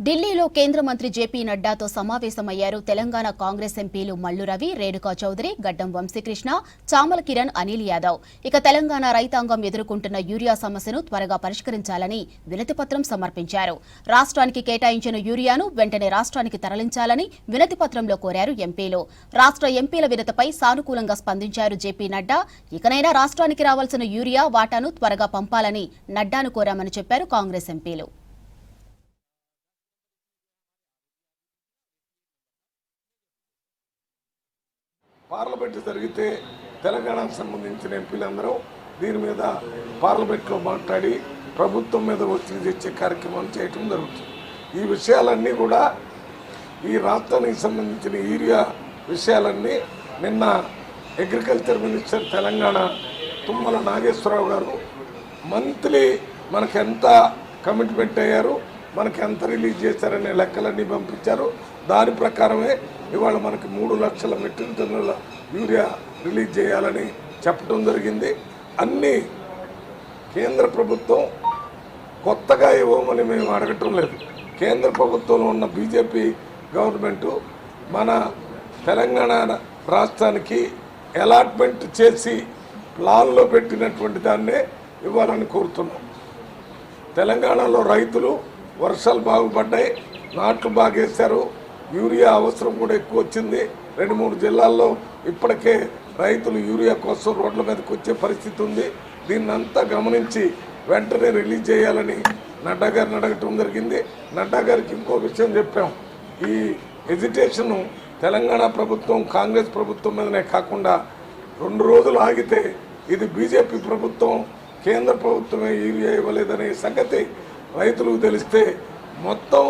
ఢిల్లీలో కేంద్ర మంత్రి జేపీ నడ్డాతో సమావేశమయ్యారు తెలంగాణ కాంగ్రెస్ ఎంపీలు మల్లు రవి, రేణుకా చౌదరి, గడ్డం వంశీకృష్ణ, చామల కిరణ్, అనిల్ యాదవ్. ఇక తెలంగాణ రైతాంగం ఎదుర్కొంటున్న యూరియా సమస్యను త్వరగా పరిష్కరించాలని వినతిపత్రం సమర్పించారు. రాష్ట్రానికి కేటాయించిన యూరియాను వెంటనే రాష్ట్రానికి తరలించాలని వినతిపత్రంలో కోరారు ఎంపీలు. రాష్ట్ర ఎంపీల వినతిపై సానుకూలంగా స్పందించారు జేపీ నడ్డా. ఇకనైనా రాష్ట్రానికి రావాల్సిన యూరియా వాటాను త్వరగా పంపాలని నడ్డాను కోరామని చెప్పారు కాంగ్రెస్ ఎంపీలు. పార్లమెంట్ జరిగితే తెలంగాణకు సంబంధించిన ఎంపీలందరూ దీని మీద పార్లమెంట్లో మాట్లాడి ప్రభుత్వం మీద ఒత్తిడి తెచ్చే కార్యక్రమం చేయటం జరుగుతుంది. ఈ విషయాలన్నీ కూడా ఈ రాష్ట్రానికి సంబంధించిన యూరియా విషయాలన్నీ నిన్న అగ్రికల్చర్ మినిస్టర్ తెలంగాణ తుమ్మల నాగేశ్వరరావు గారు మంత్లీ మనకు ఎంత కమిట్మెంట్ అయ్యారు, మనకి ఎంత రిలీజ్ చేశారనే లెక్కలన్నీ పంపించారు. దాని ప్రకారమే ఇవాళ మనకి 3 లక్షల మెట్రిక్ టన్నుల యూరియా రిలీజ్ చేయాలని చెప్పడం జరిగింది. అన్నీ కేంద్ర ప్రభుత్వం కొత్తగా ఇవ్వమని మేము అడగటం లేదు. కేంద్ర ప్రభుత్వంలో ఉన్న బీజేపీ గవర్నమెంటు మన తెలంగాణ రాష్ట్రానికి అలాట్మెంట్ చేసి ప్లాన్లో పెట్టినటువంటి దాన్నే ఇవ్వాలని కోరుతున్నాం. తెలంగాణలో రైతులు వర్షాలు బాగుపడ్డాయి, నాట్లు బాగేశారు, యూరియా అవసరం కూడా ఎక్కువ వచ్చింది. 2-3 జిల్లాల్లో ఇప్పటికే రైతులు యూరియా కోసం రోడ్ల మీదకి వచ్చే పరిస్థితి ఉంది. దీన్నంతా గమనించి వెంటనే రిలీజ్ చేయాలని నడ్డా గారిని అడగటం జరిగింది. నడ్డా గారికి ఇంకో విషయం చెప్పాం. ఈ ఎజిటేషను తెలంగాణ ప్రభుత్వం కాంగ్రెస్ ప్రభుత్వం మీదనే కాకుండా 2 రోజులు ఆగితే ఇది బీజేపీ ప్రభుత్వం కేంద్ర ప్రభుత్వమే యూరియా ఇవ్వలేదనే సంగతి రైతులకు తెలిస్తే మొత్తం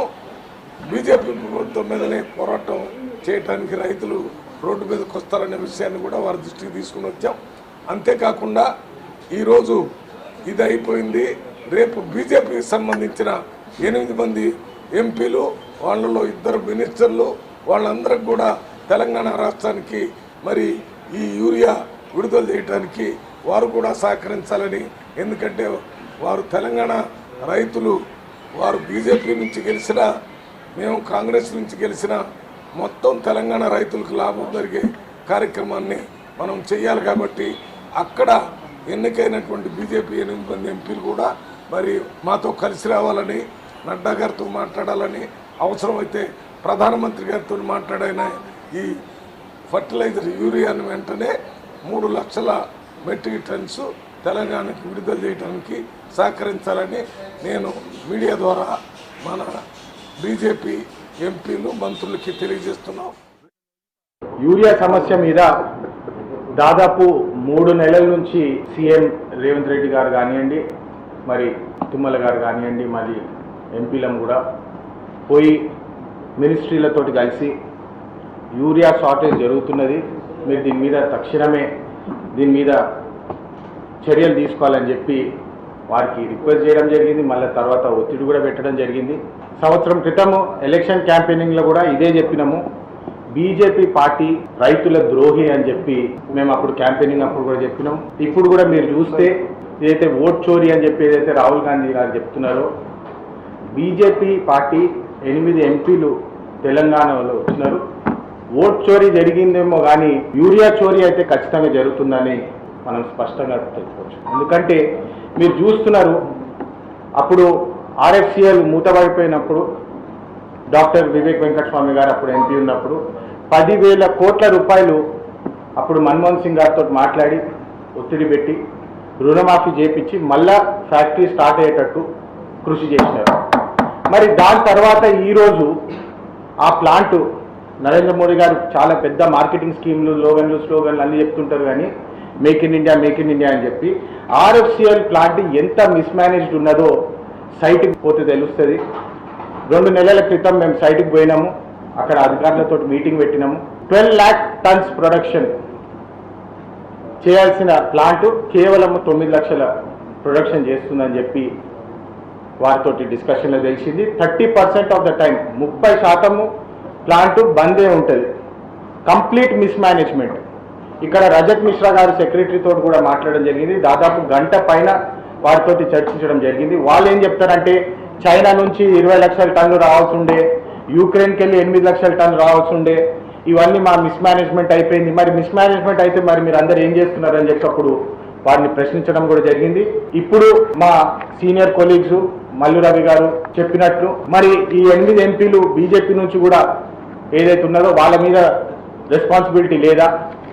బీజేపీ ప్రభుత్వం మీదనే పోరాటం చేయడానికి రైతులు రోడ్డు మీదకి వస్తారనే విషయాన్ని కూడా వారి దృష్టికి తీసుకుని వచ్చాం. అంతేకాకుండా ఈరోజు ఇది అయిపోయింది. రేపు బీజేపీకి సంబంధించిన 8 మంది ఎంపీలు, వాళ్ళలో 2 మినిస్టర్లు, వాళ్ళందరికి కూడా తెలంగాణ రాష్ట్రానికి మరి ఈ యూరియా విడుదల చేయడానికి వారు కూడా సహకరించాలని. ఎందుకంటే వారు తెలంగాణ రైతులు, వారు బీజేపీ నుంచి గెలిచినా మేము కాంగ్రెస్ నుంచి గెలిచిన మొత్తం తెలంగాణ రైతులకు లాభం జరిగే కార్యక్రమాన్ని మనం చేయాలి. కాబట్టి అక్కడ ఎన్నికైనటువంటి బీజేపీ 8 మంది ఎంపీలు కూడా మరి మాతో కలిసి రావాలని, నడ్డా గారితో మాట్లాడాలని, అవసరమైతే ప్రధానమంత్రి గారితో మాట్లాడైన ఈ ఫర్టిలైజర్ యూరియాను వెంటనే 3 లక్షల మెట్రిక్ టన్స్ తెలంగాణకి విడుదల చేయడానికి సహకరించాలని నేను మీడియా ద్వారా మన బీజేపీ ఎంపీలు మంత్రులకి తెలియజేస్తున్నాం. యూరియా సమస్య మీద దాదాపు 3 నెలల నుంచి సీఎం రేవంత్ రెడ్డి గారు కానివ్వండి, మరి తుమ్మల గారు కానివ్వండి, మరి ఎంపీలం కూడా పోయి మినిస్ట్రీలతోటి కలిసి యూరియా షార్టేజ్ జరుగుతున్నది, మీరు దీని మీద తక్షణమే దీని మీద చర్యలు తీసుకోవాలని చెప్పి వారికి రిక్వెస్ట్ చేయడం జరిగింది. మళ్ళీ తర్వాత ఒత్తిడి కూడా పెట్టడం జరిగింది. సంవత్సరం క్రితము ఎలక్షన్ క్యాంపెయినింగ్లో కూడా ఇదే చెప్పినాము. బీజేపీ పార్టీ రైతుల ద్రోహి అని చెప్పి మేము అప్పుడు క్యాంపెయినింగ్ అప్పుడు కూడా చెప్పినాం. ఇప్పుడు కూడా మీరు చూస్తే ఏదైతే ఓట్ చోరీ అని చెప్పి ఏదైతే రాహుల్ గాంధీ గారు చెప్తున్నారో, బీజేపీ పార్టీ 8 ఎంపీలు తెలంగాణలో వచ్చినారు. ఓట్ చోరీ జరిగిందేమో కానీ యూరియా చోరీ అయితే ఖచ్చితంగా జరుగుతుందని మనం స్పష్టంగా తెలుసుకోవచ్చు. ఎందుకంటే మీరు చూస్తున్నారు, అప్పుడు ఆర్ఎఫ్సిఎల్ మూతపడిపోయినప్పుడు డాక్టర్ వివేక్ వెంకటస్వామి గారు అప్పుడు ఎంపీ ఉన్నప్పుడు 10,000 కోట్ల రూపాయలు అప్పుడు మన్మోహన్ సింగ్ గారితో మాట్లాడి ఒత్తిడి పెట్టి రుణమాఫీ చేపించి మళ్ళా ఫ్యాక్టరీ స్టార్ట్ అయ్యేటట్టు కృషి చేసినారు. మరి దాని తర్వాత ఈరోజు ఆ ప్లాంట్ నరేంద్ర మోడీ గారు చాలా పెద్ద మార్కెటింగ్ స్కీమ్లు, స్లోగన్లు అన్నీ చెప్తుంటారు, కానీ మేక్ ఇన్ ఇండియా అని చెప్పి ఆర్ఎఫ్సిఎల్ ప్లాంట్ ఎంత మిస్మేనేజ్డ్ ఉన్నదో సైట్కి పోతే తెలుస్తుంది. 2 నెలల క్రితం మేము సైట్కి పోయినాము, అక్కడ అధికారులతో మీటింగ్ పెట్టినాము. 12 lakh tons ప్రొడక్షన్ చేయాల్సిన ప్లాంట్ కేవలం 9 లక్షల ప్రొడక్షన్ చేస్తుందని చెప్పి వారితో డిస్కషన్లో తెలిసింది. 30% ఆఫ్ ద టైం 30% ప్లాంట్ బందే ఉంటుంది. Complete mismanagement. ఇక్కడ రజత్ మిశ్రా గారు సెక్రటరీతో కూడా మాట్లాడడం జరిగింది. దాదాపు 1 గంట పైన వారితో చర్చించడం జరిగింది. వాళ్ళు ఏం చెప్తారంటే చైనా నుంచి 20 లక్షల టన్నులు రావాల్సి ఉండే, యూక్రెయిన్కి వెళ్ళి 8 లక్షల టన్నులు రావాల్సి ఉండే. ఇవన్నీ మా మిస్ మేనేజ్మెంట్ అయిపోయింది. మరి మిస్ మేనేజ్మెంట్ అయితే మరి మీరు అందరు ఏం చేస్తున్నారని చెప్పినప్పుడు వారిని ప్రశ్నించడం కూడా జరిగింది. ఇప్పుడు మా సీనియర్ కొలీగ్స్ మల్లు రవి గారు చెప్పినట్లు మరి ఈ 8 ఎంపీలు బీజేపీ నుంచి కూడా ఏదైతే ఉన్నదో వాళ్ళ మీద రెస్పాన్సిబిలిటీ లేదా,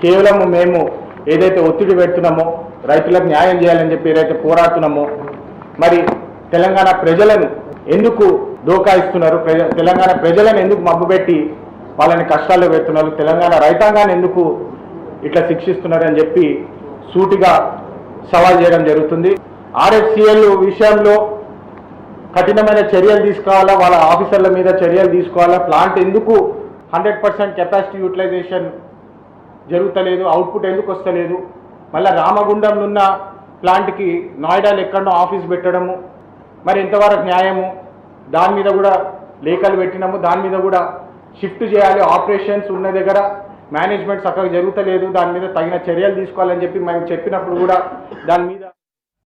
కేవలం మేము ఏదైతే ఒత్తిడి పెడుతున్నామో రైతులకు న్యాయం చేయాలని చెప్పి ఏదైతే పోరాడుతున్నామో మరి తెలంగాణ ప్రజలను ఎందుకు దోకాయిస్తున్నారు, తెలంగాణ ప్రజలను ఎందుకు మబ్బుపెట్టి వాళ్ళని కష్టాల్లో పెడుతున్నారు, తెలంగాణ రైతాంగాన్ని ఎందుకు ఇట్లా శిక్షిస్తున్నారని చెప్పి సూటిగా సవాల్ చేయడం జరుగుతుంది. RFCL విషయంలో కఠినమైన చర్యలు తీసుకోవాలా, వాళ్ళ ఆఫీసర్ల మీద చర్యలు తీసుకోవాలా. ప్లాంట్ ఎందుకు 100% కెపాసిటీ యూటిలైజేషన్ జరుగుతలేదు, అవుట్పుట్ ఎందుకు వస్తలేదు, మళ్ళీ రామగుండంలో ఉన్న ప్లాంట్కి నోయిడాలో ఎక్కడో ఆఫీస్ పెట్టడము మరి ఎంతవరకు న్యాయము, దాని మీద కూడా లేఖలు పెట్టినాము. దాని మీద కూడా షిఫ్ట్ చేయాలి, ఆపరేషన్స్ ఉన్న దగ్గర మేనేజ్మెంట్ చక్కగా జరుగుతలేదు, దాని మీద తగిన చర్యలు తీసుకోవాలని చెప్పి మేము చెప్పినప్పుడు కూడా దాని మీద